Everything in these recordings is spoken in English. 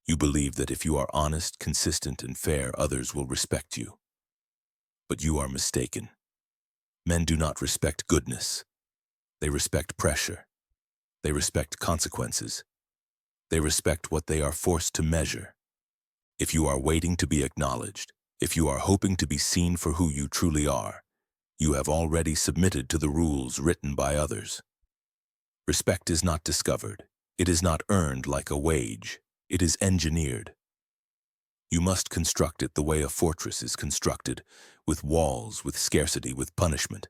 You believe that if you are honest, consistent, and fair, others will respect you. But you are mistaken. Men do not respect goodness. They respect pressure. They respect consequences. They respect what they are forced to measure. If you are waiting to be acknowledged, if you are hoping to be seen for who you truly are, you have already submitted to the rules written by others. Respect is not discovered. It is not earned like a wage. It is engineered. You must construct it the way a fortress is constructed, with walls, with scarcity, with punishment.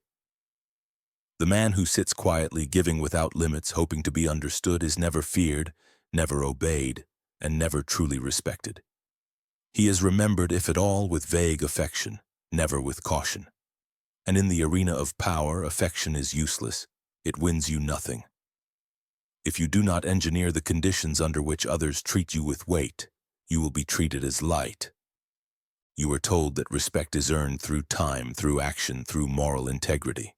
The man who sits quietly, giving without limits, hoping to be understood, is never feared, never obeyed, and never truly respected. He is remembered, if at all, with vague affection, never with caution. And in the arena of power, affection is useless. It wins you nothing. If you do not engineer the conditions under which others treat you with weight, you will be treated as light. You are told that respect is earned through time, through action, through moral integrity.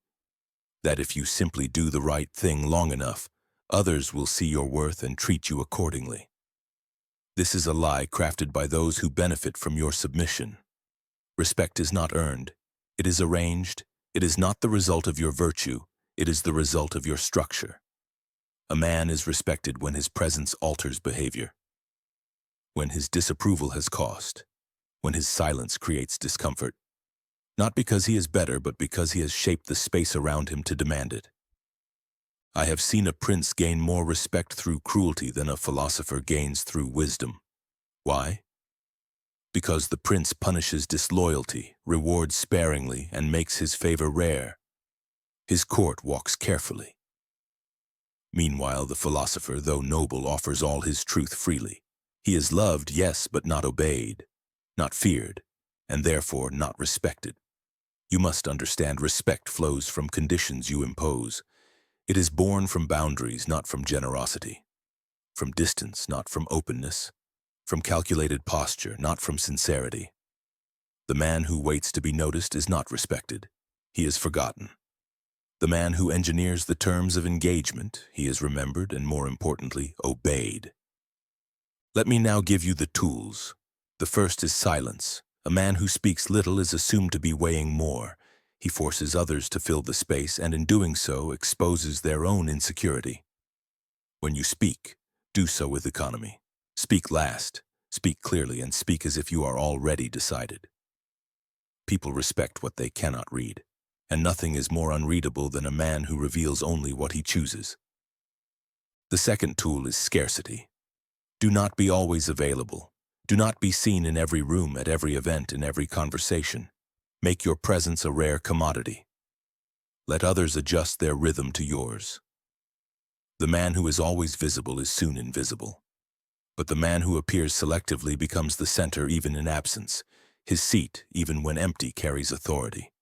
That if you simply do the right thing long enough, others will see your worth and treat you accordingly. This is a lie crafted by those who benefit from your submission. Respect is not earned. It is arranged. It is not the result of your virtue. It is the result of your structure. A man is respected when his presence alters behavior, when his disapproval has cost, when his silence creates discomfort, not because he is better, but because he has shaped the space around him to demand it. I have seen a prince gain more respect through cruelty than a philosopher gains through wisdom. Why? Because the prince punishes disloyalty, rewards sparingly, and makes his favor rare. His court walks carefully. Meanwhile, the philosopher, though noble, offers all his truth freely. He is loved, yes, but not obeyed, not feared, and therefore not respected. You must understand, respect flows from conditions you impose. It is born from boundaries, not from generosity, from distance, not from openness, from calculated posture, not from sincerity. The man who waits to be noticed is not respected. He is forgotten. The man who engineers the terms of engagement, he is remembered and, more importantly, obeyed. Let me now give you the tools. The first is silence. A man who speaks little is assumed to be weighing more. He forces others to fill the space, and in doing so exposes their own insecurity. When you speak, do so with economy. Speak last, speak clearly, and speak as if you are already decided. People respect what they cannot read, and nothing is more unreadable than a man who reveals only what he chooses. The second tool is scarcity. Do not be always available. Do not be seen in every room, at every event, in every conversation. Make your presence a rare commodity. Let others adjust their rhythm to yours. The man who is always visible is soon invisible. But the man who appears selectively becomes the center even in absence. His seat, even when empty, carries authority.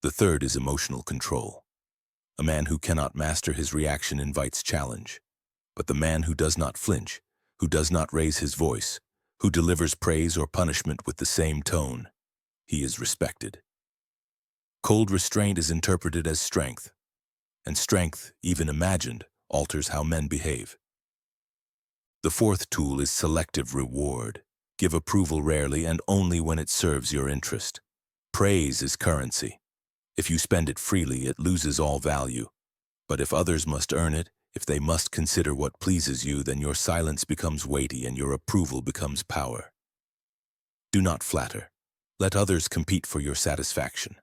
The third is emotional control. A man who cannot master his reaction invites challenge. But the man who does not flinch, who does not raise his voice, who delivers praise or punishment with the same tone, he is respected. Cold restraint is interpreted as strength, and strength, even imagined, alters how men behave. The fourth tool is selective reward. Give approval rarely and only when it serves your interest. Praise is currency. If you spend it freely, it loses all value. But if others must earn it, if they must consider what pleases you, then your silence becomes weighty and your approval becomes power. Do not flatter. Let others compete for your satisfaction.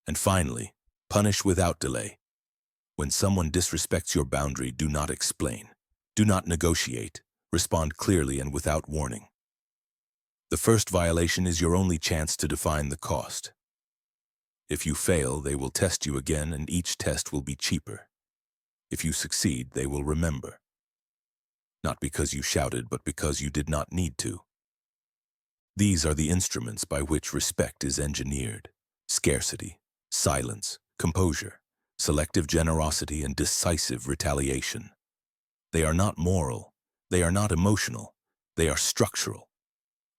And finally, punish without delay. When someone disrespects your boundary, do not explain. Do not negotiate. Respond clearly and without warning. The first violation is your only chance to define the cost. If you fail, they will test you again, and each test will be cheaper. If you succeed, they will remember. Not because you shouted, but because you did not need to. These are the instruments by which respect is engineered: scarcity, silence, composure, selective generosity, and decisive retaliation. They are not moral. They are not emotional. They are structural.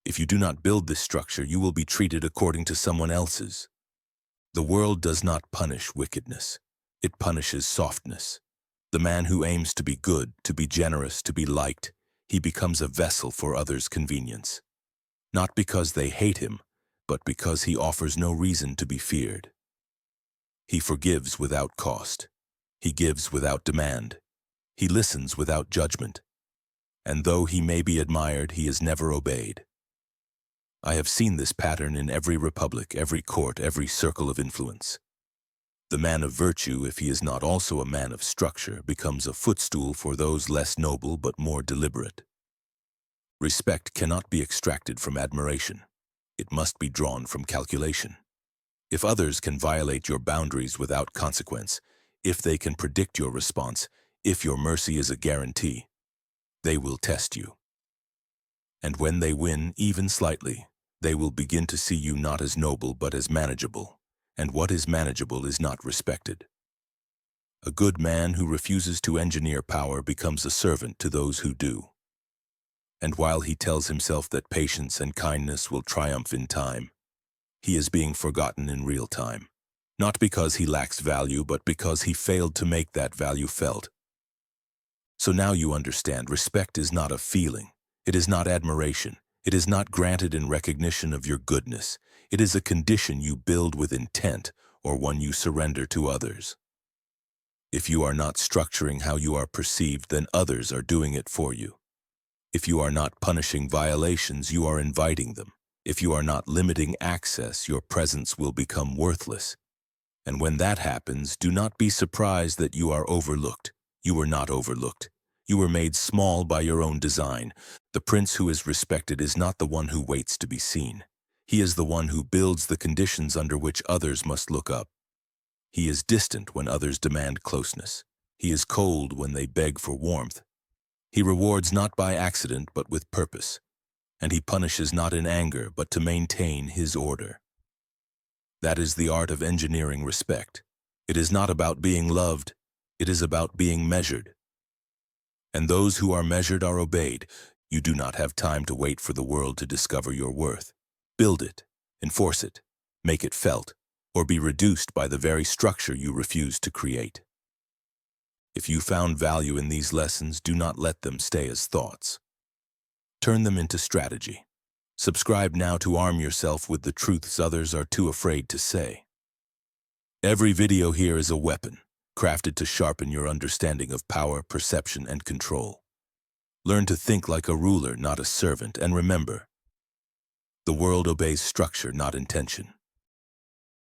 If you do not build this structure, you will be treated according to someone else's. The world does not punish wickedness. It punishes softness. The man who aims to be good, to be generous, to be liked, He becomes a vessel for others' convenience, not because they hate him, but because he offers no reason to be feared. He forgives without cost. He gives without demand. He listens without judgment. And though he may be admired, he is never obeyed. I have seen this pattern in every republic, every court, every circle of influence. The man of virtue, if he is not also a man of structure, becomes a footstool for those less noble but more deliberate. Respect cannot be extracted from admiration. It must be drawn from calculation. If others can violate your boundaries without consequence, if they can predict your response, if your mercy is a guarantee, they will test you. And when they win, even slightly, they will begin to see you not as noble but as manageable. And what is manageable is not respected. A good man who refuses to engineer power becomes a servant to those who do. And while he tells himself that patience and kindness will triumph in time, he is being forgotten in real time, not because he lacks value, but because he failed to make that value felt. So now you understand, respect is not a feeling. It is not admiration. It is not granted in recognition of your goodness. It is a condition you build with intent, or one you surrender to others. If you are not structuring how you are perceived, then others are doing it for you. If you are not punishing violations, you are inviting them. If you are not limiting access, your presence will become worthless. And when that happens, do not be surprised that you are overlooked. You were not overlooked. You were made small by your own design. The prince who is respected is not the one who waits to be seen. He is the one who builds the conditions under which others must look up. He is distant when others demand closeness. He is cold when they beg for warmth. He rewards not by accident but with purpose. And he punishes not in anger but to maintain his order. That is the art of engineering respect. It is not about being loved. It is about being measured. And those who are measured are obeyed. You do not have time to wait for the world to discover your worth. Build it, enforce it, make it felt, or be reduced by the very structure you refuse to create. If you found value in these lessons, do not let them stay as thoughts. Turn them into strategy. Subscribe now to arm yourself with the truths others are too afraid to say. Every video here is a weapon, crafted to sharpen your understanding of power, perception, and control. Learn to think like a ruler, not a servant, and remember, the world obeys structure, not intention.